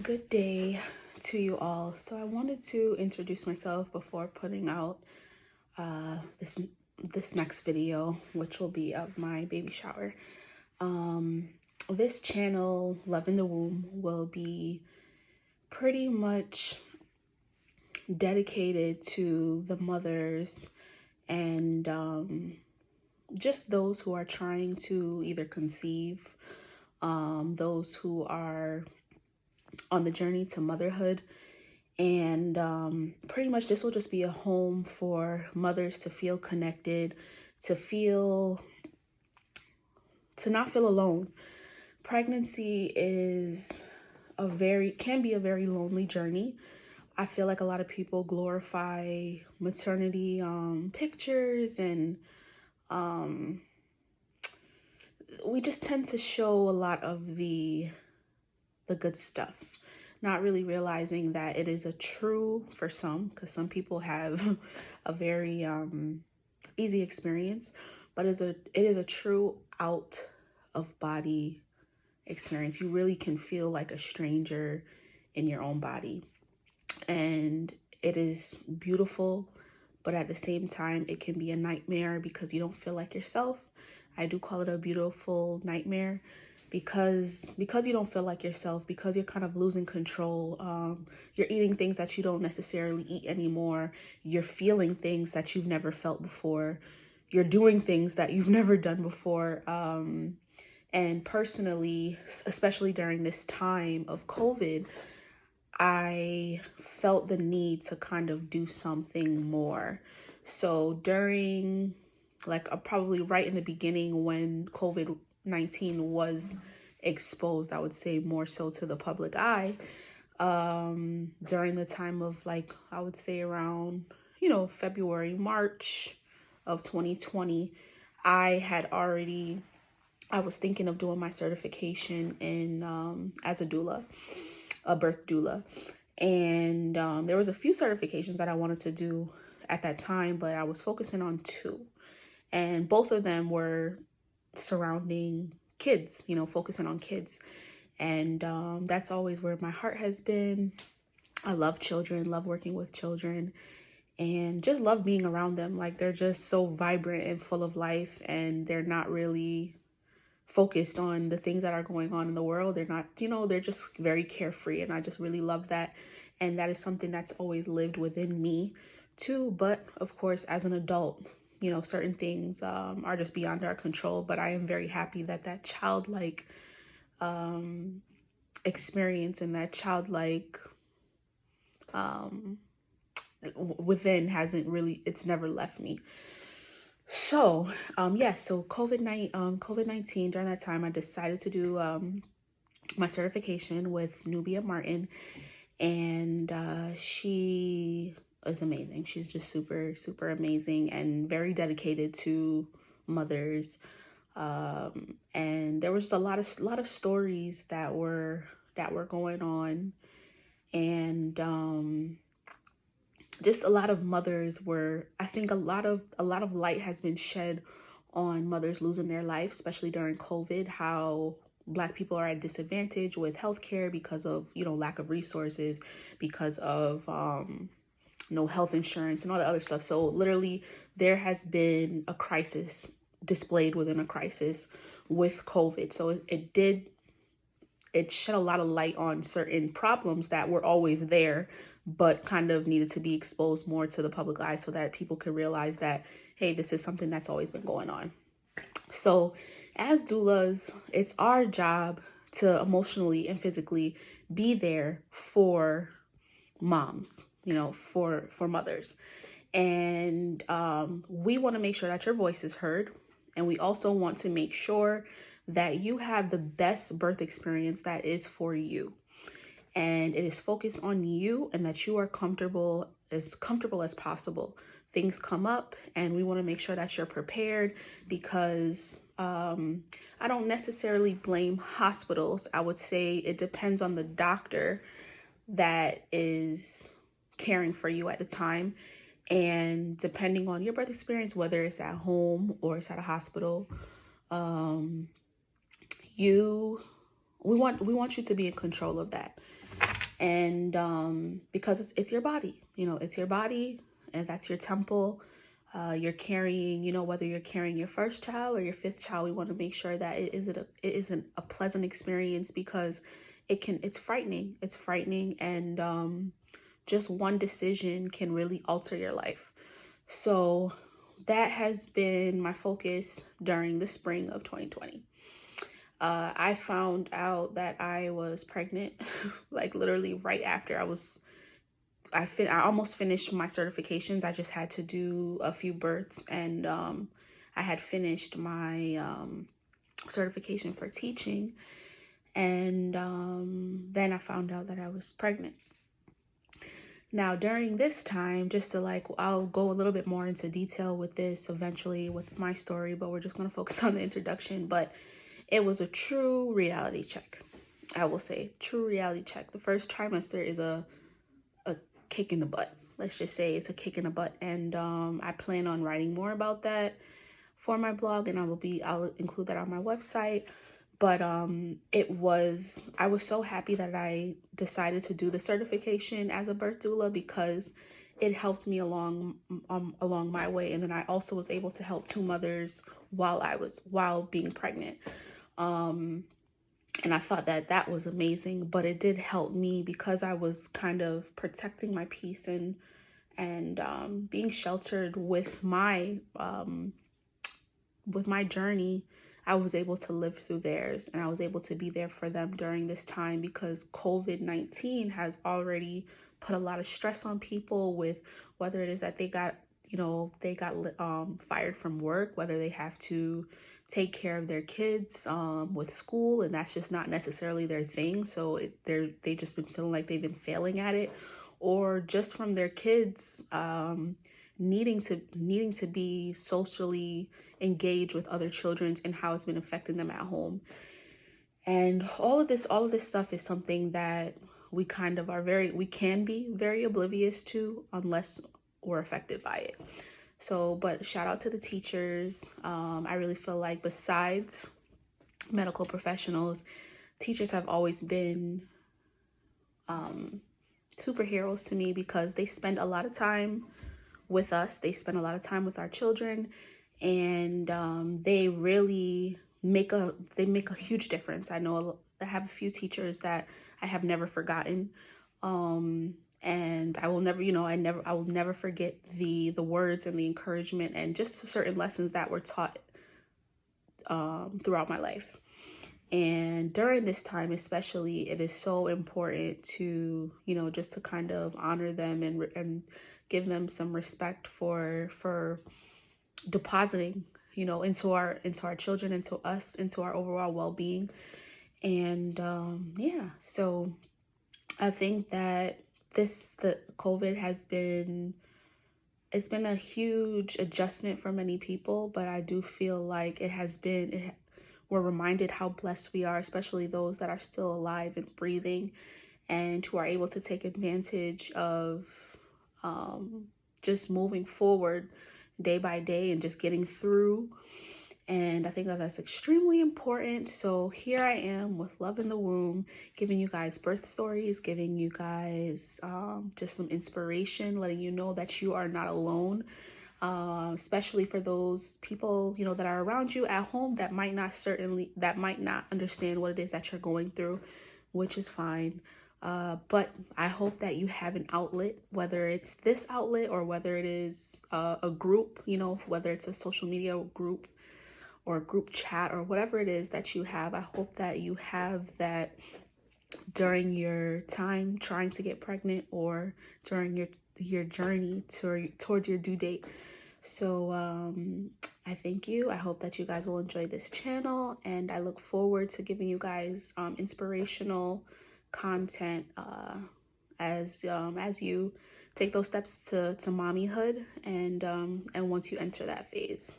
Good day to you all. So I wanted to introduce myself before putting out this next video, which will be of my baby shower. This channel, Love in the Womb, will be pretty much dedicated to the mothers and just those who are trying to either conceive, those who are on the journey to motherhood. And pretty much this will just be a home for mothers to feel connected, to not feel alone. Pregnancy can be a very lonely journey. I feel like a lot of people glorify maternity pictures, and we just tend to show a lot of the good stuff, not really realizing that it is a true, for some, because some people have a very easy experience, but it is a true out of body experience. You really can feel like a stranger in your own body, and it is beautiful, but at the same time it can be a nightmare because you don't feel like yourself. I do call it a beautiful nightmare because you don't feel like yourself, because you're kind of losing control. You're eating things that you don't necessarily eat anymore. You're feeling things that you've never felt before. You're doing things that you've never done before. And personally, especially during this time of COVID, I felt the need to kind of do something more. So during probably right in the beginning when COVID-19 was exposed, I would say more so to the public eye, during the time of I would say around, February, March of 2020, I was thinking of doing my certification in as a doula, a birth doula. And there was a few certifications that I wanted to do at that time, but I was focusing on two. And both of them were surrounding kids, focusing on kids. And that's always where my heart has been. I love children, love working with children, and just love being around them. Like, they're just so vibrant and full of life, and they're not really focused on the things that are going on in the world. They're not, they're just very carefree, and I just really love that. And that is something that's always lived within me too. But of course, as an adult, certain things are just beyond our control. But I am very happy that childlike experience and that childlike within it's never left me. So so COVID-19, during that time I decided to do my certification with Nubia Martin, and she is amazing. She's just super, super amazing and very dedicated to mothers. And there was just a lot of stories that were going on, and just a lot of mothers I think a lot of light has been shed on mothers losing their life, especially during COVID, how Black people are at disadvantage with healthcare because of, lack of resources, because of no health insurance and all the other stuff. So literally there has been a crisis displayed within a crisis with COVID. So it shed a lot of light on certain problems that were always there, but kind of needed to be exposed more to the public eye so that people could realize that, hey, this is something that's always been going on. So as doulas, it's our job to emotionally and physically be there for moms, for mothers. And we want to make sure that your voice is heard. And we also want to make sure that you have the best birth experience that is for you. And it is focused on you, and that you are comfortable as possible. Things come up, and we want to make sure that you're prepared, because I don't necessarily blame hospitals. I would say it depends on the doctor that is caring for you at the time. And depending on your birth experience, whether it's at home or it's at a hospital, we want you to be in control of that. And because it's your body, it's your body, and that's your temple. You're carrying, whether you're carrying your first child or your fifth child, we want to make sure that it isn't a pleasant experience, because it's frightening. It's frightening, and just one decision can really alter your life. So that has been my focus during the spring of 2020. I found out that I was pregnant, like literally right after I almost finished my certifications. I just had to do a few births, and I had finished my certification for teaching, and then I found out that I was pregnant. Now, during this time, just to I'll go a little bit more into detail with this eventually with my story, but we're just going to focus on the introduction. But it was a true reality check. I will say, true reality check. The first trimester is a kick in the butt. Let's just say it's a kick in the butt. And I plan on writing more about that for my blog, and I'll include that on my website. But I was so happy that I decided to do the certification as a birth doula, because it helped me along my way. And then I also was able to help two mothers while being pregnant. And I thought that was amazing, but it did help me because I was kind of protecting my peace and being sheltered with my journey. I was able to live through theirs, and I was able to be there for them during this time, because COVID-19 has already put a lot of stress on people, with whether it is that they got fired from work, whether they have to take care of their kids with school, and that's just not necessarily their thing. So they just been feeling like they've been failing at it, or just from their kids needing to be socially engaged with other children, and how it's been affecting them at home. And all of this stuff is something that we can be very oblivious to unless we're affected by it. So, but shout out to the teachers. I really feel like besides medical professionals, teachers have always been superheroes to me, because they spend a lot of time with us. They spend a lot of time with our children, and they really make a huge difference. I have a few teachers that I have never forgotten. And I will never, I will never forget the words and the encouragement and just certain lessons that were taught throughout my life. And during this time, especially, it is so important to, just to kind of honor them and give them some respect for depositing, into our children, into us, into our overall well-being. And yeah, so I think that the COVID it's been a huge adjustment for many people, but I do feel like we're reminded how blessed we are, especially those that are still alive and breathing, and who are able to take advantage of just moving forward day by day and just getting through. And I think that that's extremely important. So here I am with Love in the Womb, giving you guys birth stories, giving you guys just some inspiration, letting you know that you are not alone, especially for those people, that are around you at home that might not understand what it is that you're going through, which is fine. But I hope that you have an outlet, whether it's this outlet or whether it is a group, whether it's a social media group or a group chat or whatever it is that you have. I hope that you have that during your time trying to get pregnant, or during your journey towards your due date. So I thank you. I hope that you guys will enjoy this channel, and I look forward to giving you guys inspirational content as you take those steps to mommyhood, and once you enter that phase.